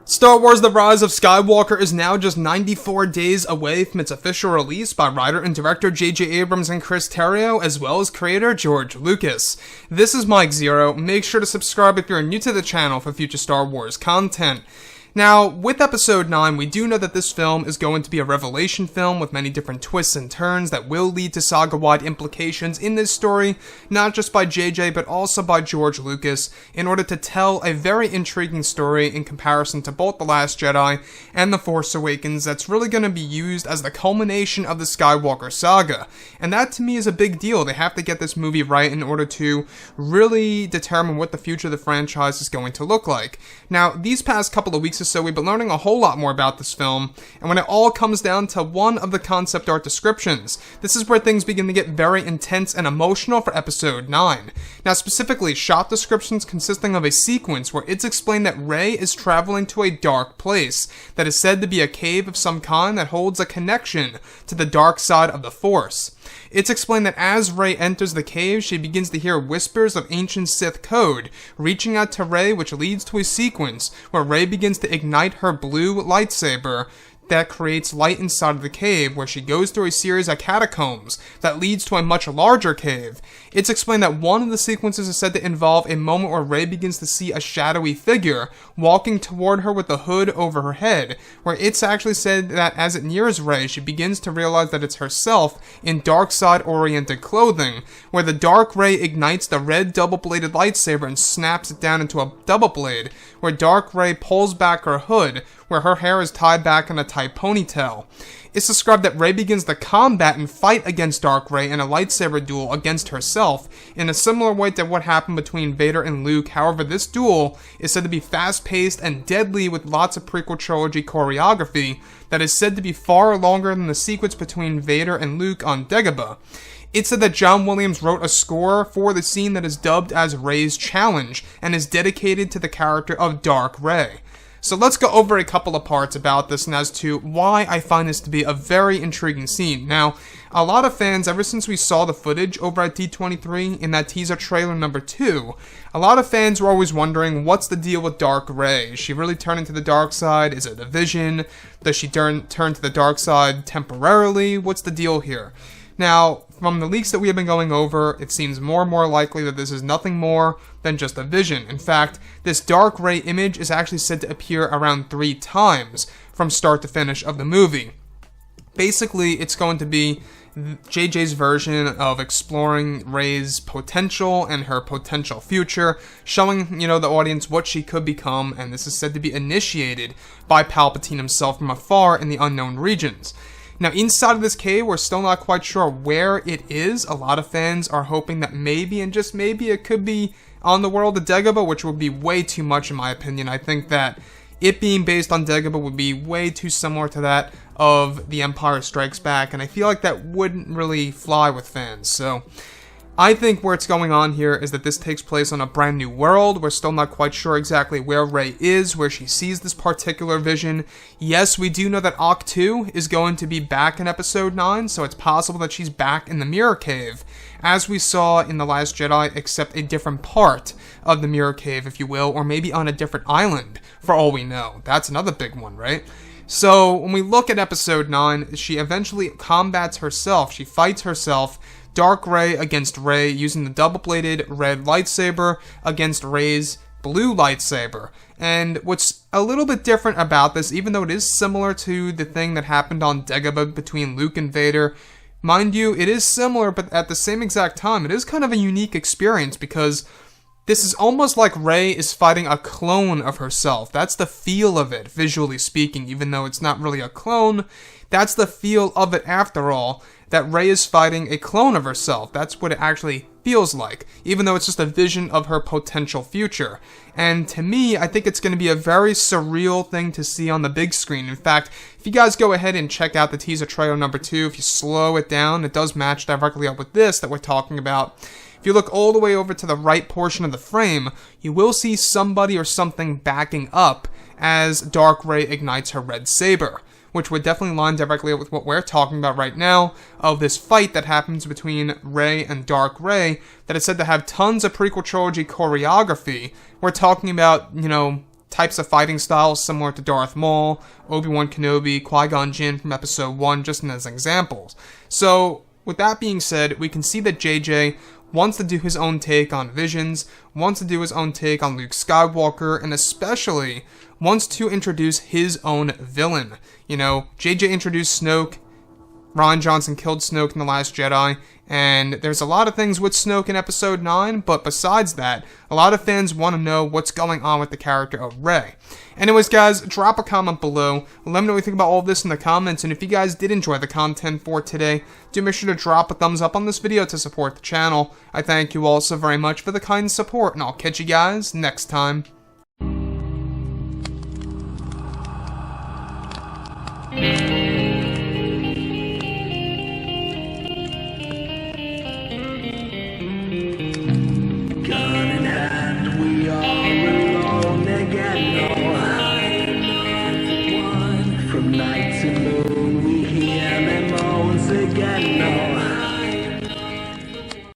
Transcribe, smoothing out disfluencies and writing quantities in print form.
Star Wars The Rise of Skywalker is now just 94 days away from its official release by writer and director J.J. Abrams and Chris Terrio, as well as creator George Lucas. This is Mike Zero. Make sure to subscribe if you're new to the channel for future Star Wars content. Now, with Episode 9, we do know that this film is going to be a revelation film with many different twists and turns that will lead to saga-wide implications in this story, not just by JJ, but also by George Lucas, in order to tell a very intriguing story in comparison to both The Last Jedi and The Force Awakens that's really going to be used as the culmination of the Skywalker saga. And that, to me, is a big deal. They have to get this movie right in order to really determine what the future of the franchise is going to look like. Now, these past couple of weeks so we've been learning a whole lot more about this film, and when it all comes down to one of the concept art descriptions, this is where things begin to get very intense and emotional for Episode 9. Now, specifically, shot descriptions consisting of a sequence where it's explained that Rey is traveling to a dark place that is said to be a cave of some kind that holds a connection to the dark side of the Force. It's explained that as Rey enters the cave, she begins to hear whispers of ancient Sith code, reaching out to Rey, which leads to a sequence where Rey begins to ignite her blue lightsaber that creates light inside of the cave, where she goes through a series of catacombs that leads to a much larger cave. It's explained that one of the sequences is said to involve a moment where Rey begins to see a shadowy figure walking toward her with a hood over her head, where it's actually said that as it nears Rey, she begins to realize that it's herself in dark side-oriented clothing, where the dark Rey ignites the red double-bladed lightsaber and snaps it down into a double blade, where dark Rey pulls back her hood, where her hair is tied back in a tight ponytail. It's described that Rey begins to combat and fight against Dark Rey in a lightsaber duel against herself, in a similar way to what happened between Vader and Luke. However, this duel is said to be fast-paced and deadly with lots of prequel trilogy choreography that is said to be far longer than the sequence between Vader and Luke on Dagobah. It's said that John Williams wrote a score for the scene that is dubbed as Rey's Challenge and is dedicated to the character of Dark Rey. So let's go over a couple of parts about this and as to why I find this to be a very intriguing scene. Now, a lot of fans, ever since we saw the footage over at D23 in that teaser trailer number 2, a lot of fans were always wondering, what's the deal with Dark Rey? Is she really turning to the dark side? Is it a vision? Does she turn to the dark side temporarily? What's the deal here? Now, from the leaks that we have been going over, it seems more and more likely that this is nothing more than just a vision. In fact, this Dark Rey image is actually said to appear around 3 times from start to finish of the movie. Basically, it's going to be JJ's version of exploring Rey's potential and her potential future, showing, the audience what she could become, and this is said to be initiated by Palpatine himself from afar in the unknown regions. Now, inside of this cave, we're still not quite sure where it is. A lot of fans are hoping that maybe, and just maybe, it could be on the world of Dagobah, which would be way too much in my opinion. I think that it being based on Dagobah would be way too similar to that of The Empire Strikes Back, and I feel like that wouldn't really fly with fans. So I think where it's going on here is that this takes place on a brand new world. We're still not quite sure exactly where Rey is, where she sees this particular vision. Yes, we do know that Ahch-To is going to be back in Episode 9, so it's possible that she's back in the Mirror Cave, as we saw in The Last Jedi, except a different part of the Mirror Cave, if you will, or maybe on a different island, for all we know. That's another big one, right? So, when we look at Episode 9, she eventually combats herself. She fights herself, Dark Rey against Rey, using the double-bladed red lightsaber against Rey's blue lightsaber. And what's a little bit different about this, even though it is similar to the thing that happened on Dagobah between Luke and Vader, mind you, it is similar, but at the same exact time, it is kind of a unique experience, because this is almost like Rey is fighting a clone of herself. That's the feel of it, visually speaking, even though it's not really a clone. That's the feel of it, after all, that Rey is fighting a clone of herself. That's what it actually feels like, even though it's just a vision of her potential future. And to me, I think it's going to be a very surreal thing to see on the big screen. In fact, if you guys go ahead and check out the teaser trailer number 2, if you slow it down, it does match directly up with this that we're talking about. If you look all the way over to the right portion of the frame, you will see somebody or something backing up as Dark Rey ignites her red saber, which would definitely line directly up with what we're talking about right now, of this fight that happens between Rey and Dark Rey, that is said to have tons of prequel trilogy choreography. We're talking about, types of fighting styles similar to Darth Maul, Obi-Wan Kenobi, Qui-Gon Jinn from Episode 1, just as examples. So, with that being said, we can see that JJ wants to do his own take on Visions, wants to do his own take on Luke Skywalker, and especially wants to introduce his own villain. You know, JJ introduced Snoke, Rian Johnson killed Snoke in The Last Jedi, and there's a lot of things with Snoke in Episode 9, but besides that, a lot of fans want to know what's going on with the character of Rey. Anyways, guys, drop a comment below. Let me know what you think about all this in the comments, and if you guys did enjoy the content for today, do make sure to drop a thumbs up on this video to support the channel. I thank you all so very much for the kind support, and I'll catch you guys next time. Night to moon, we hear them moans again.